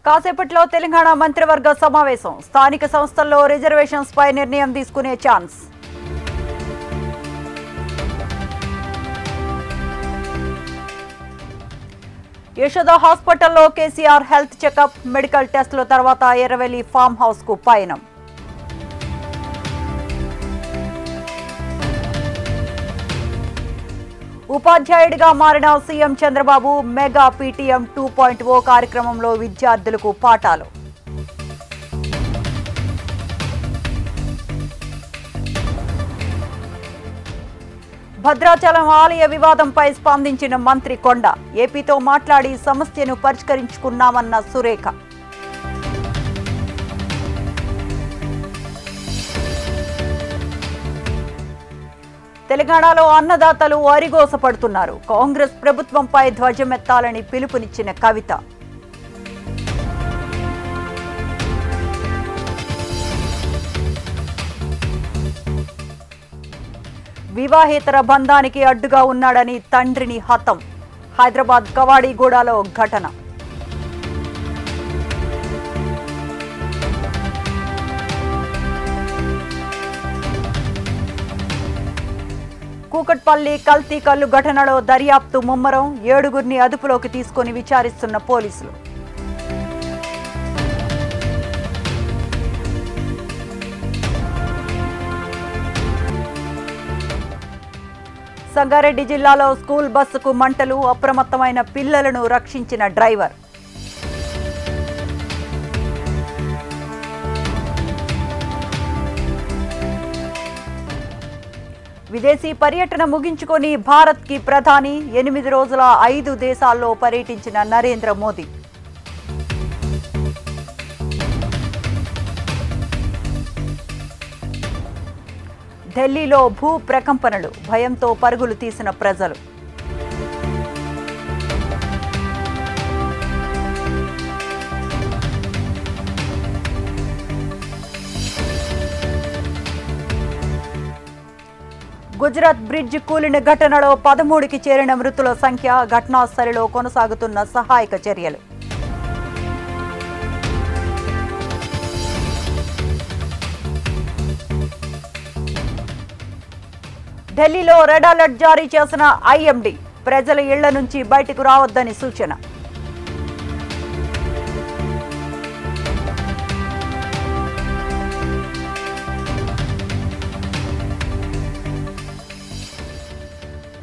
కాసేపట్లో తెలంగాణ మంత్రివర్గ సమావేశం. స్థానిక సంస్థల్లో రిజర్వేషన్స్ పై నిర్ణయం తీసుకునే ఛాన్స్. యశోద హాస్పిటల్లో కేసీఆర్ హెల్త్ చెకప్, మెడికల్ టెస్టుల తర్వాత ఎర్రవెల్లి ఫామ్ హౌస్ కు పయనం. ఉపాధ్యాయుడిగా మారిన సీఎం చంద్రబాబు మెగా పీటీఎం 2.0 కార్యక్రమంలో విద్యార్థులకు పాఠాలు. భద్రాచలం ఆలయ వివాదంపై స్పందించిన మంత్రి కొండ. ఏపీతో మాట్లాడి సమస్యను పరిష్కరించుకున్నామన్న సురేఖ. తెలంగాణలో అన్నదాతలు అరిగోసపడుతున్నారు. కాంగ్రెస్ ప్రభుత్వంపై ధ్వజమెత్తాలని పిలుపునిచ్చిన కవిత. వివాహేతర బంధానికి అడ్డుగా ఉన్నాడని తండ్రిని హతం. హైదరాబాద్ కవాడిగూడలో ఘటన. కూకట్పల్లి కల్తీ కల్లు ఘటనలో దర్యాప్తు ముమ్మరం. 7గురిని అదుపులోకి తీసుకుని విచారిస్తున్న పోలీసులు. సంగారెడ్డి జిల్లాలో స్కూల్ బస్సుకు మంటలు. అప్రమత్తమైన పిల్లలను రక్షించిన డ్రైవర్. విదేశీ పర్యటన ముగించుకొని భారత్కి ప్రధాని. 8 రోజుల 5 దేశాల్లో పర్యటించిన నరేంద్ర మోదీ. ఢిల్లీలో భూ ప్రకంపనలు. భయంతో పరుగులు తీసిన ప్రజలు. గుజరాత్ బ్రిడ్జ్ కూలిన ఘటనలో 13కి చేరిన మృతుల సంఖ్య. ఘటనా స్థలిలో కొనసాగుతున్న సహాయక చర్యలు. ఢిల్లీలో రెడ్ అలర్ట్ జారీ చేసిన ఐఎండీ. ప్రజల ఇళ్ల నుంచి బయటకు రావద్దని సూచన.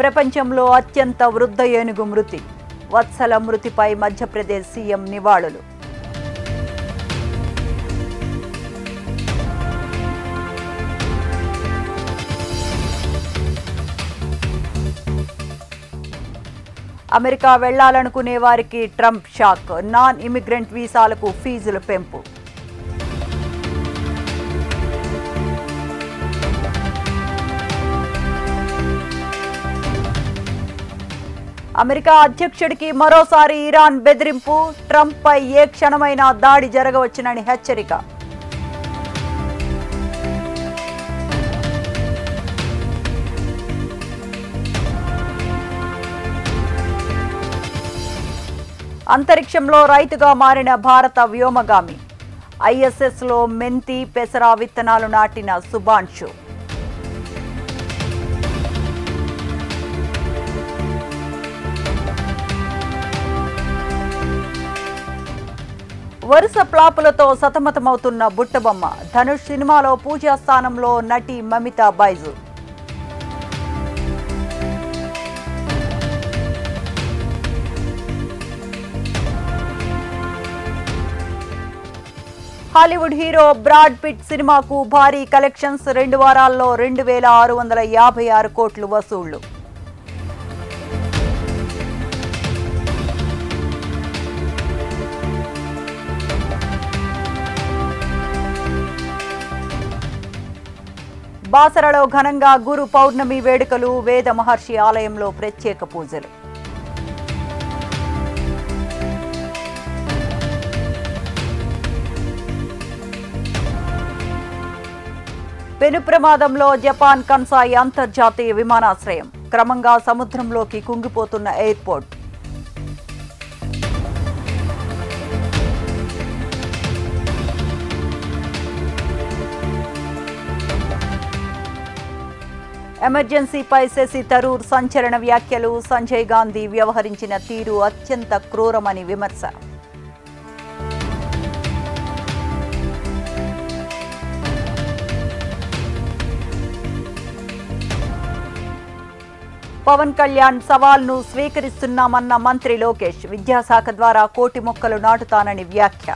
ప్రపంచంలో అత్యంత వృద్ధ ఏనుగు మృతి. వత్సల మృతిపై మధ్యప్రదేశ్ సీఎం నివాళులు. అమెరికా వెళ్లాలనుకునే వారికి ట్రంప్ షాక్. నాన్ ఇమిగ్రెంట్ వీసాలకు ఫీజులు పెంపు. అమెరికా అధ్యక్షుడికి మరోసారి ఇరాన్ బెదిరింపు. ట్రంప్ పై ఏ క్షణమైనా దాడి జరగవచ్చునని హెచ్చరిక. అంతరిక్షంలో రైతుగా మారిన భారత వ్యోమగామి. ఐఎస్ఎస్లో మెంతి, పెసర విత్తనాలు నాటిన సుభాన్షు. వరుస ప్లాపులతో సతమతమవుతున్న బుట్టబొమ్మ. ధనుష్ సినిమాలో పూజా స్థానంలో నటి Mamitha Baiju. Hollywood hero Brad Pitt సినిమాకు భారీ కలెక్షన్స్. 2 వారాల్లో 2656 కోట్లు వసూళ్లు. బాసరలో ఘనంగా గురు పౌర్ణమి వేడుకలు. వేద మహర్షి ఆలయంలో ప్రత్యేక పూజలు. పెను ప్రమాదంలో జపాన్ కన్సాయి అంతర్జాతీయ విమానాశ్రయం. క్రమంగా సముద్రంలోకి కుంగిపోతున్న ఎయిర్పోర్ట్. ఎమర్జెన్సీపై శశి థరూర్ సంచలన వ్యాఖ్యలు. సంజయ్ గాంధీ వ్యవహరించిన తీరు అత్యంత క్రూరమని విమర్శ. పవన్ కళ్యాణ్ సవాల్ను స్వీకరిస్తున్నామన్న మంత్రి లోకేష్. విద్యాశాఖ ద్వారా 1 కోటి మొక్కలు నాటుతానని వ్యాఖ్య.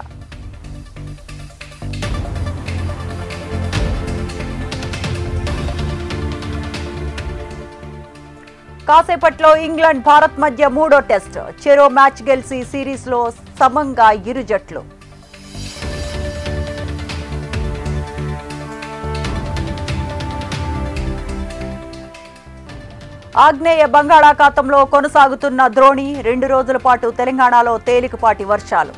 కాసేపట్లో ఇంగ్లాండ్ భారత్ మధ్య 3వ టెస్ట్. చెరో మ్యాచ్ గెలిచి సిరీస్లో సమంగా ఇరు జట్లు. ఆగ్నేయ బంగాళాఖాతంలో కొనసాగుతున్న ద్రోణి. 2 రోజుల పాటు తెలంగాణలో తేలికపాటి వర్షాలు.